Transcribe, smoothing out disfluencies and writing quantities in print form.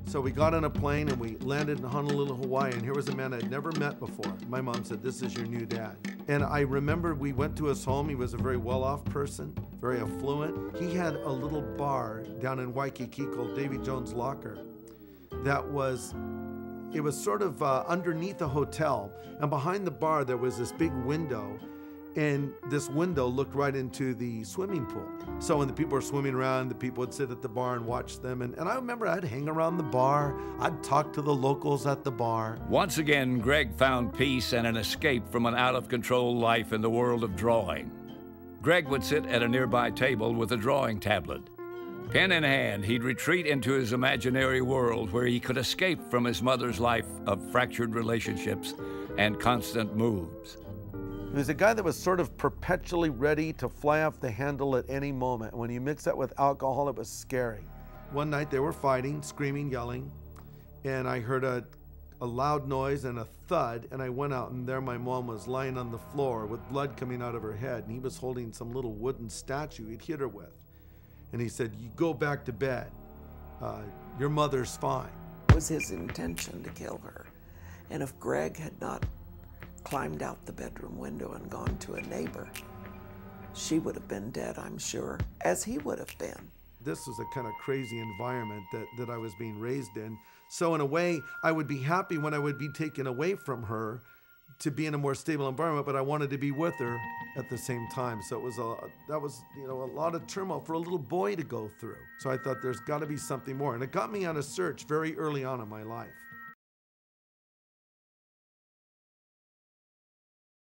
So we got on a plane and we landed in Honolulu, Hawaii, and here was a man I'd never met before. My mom said, "This is your new dad." And I remember we went to his home. He was a very well-off person, very affluent. He had a little bar down in Waikiki called Davy Jones' Locker that was, it was sort of underneath a hotel. And behind the bar, there was this big window, and this window looked right into the swimming pool. So when the people were swimming around, the people would sit at the bar and watch them. And I remember I'd hang around the bar. I'd talk to the locals at the bar. Once again, Greg found peace and an escape from an out-of-control life in the world of drawing. Greg would sit at a nearby table with a drawing tablet. Pen in hand, he'd retreat into his imaginary world where he could escape from his mother's life of fractured relationships and constant moves. He was a guy that was sort of perpetually ready to fly off the handle at any moment. When you mix that with alcohol, it was scary. One night they were fighting, screaming, yelling, and I heard a loud noise and a thud, and I went out, and there my mom was lying on the floor with blood coming out of her head, and he was holding some little wooden statue he'd hit her with. And he said, "You go back to bed. Your mother's fine." It was his intention to kill her. And if Greg had not climbed out the bedroom window and gone to a neighbor, she would have been dead, I'm sure, as he would have been. This was a kind of crazy environment that I was being raised in. So in a way, I would be happy when I would be taken away from her to be in a more stable environment, but I wanted to be with her at the same time. So it was that was a lot of turmoil for a little boy to go through. So I thought there's got to be something more. And it got me on a search very early on in my life.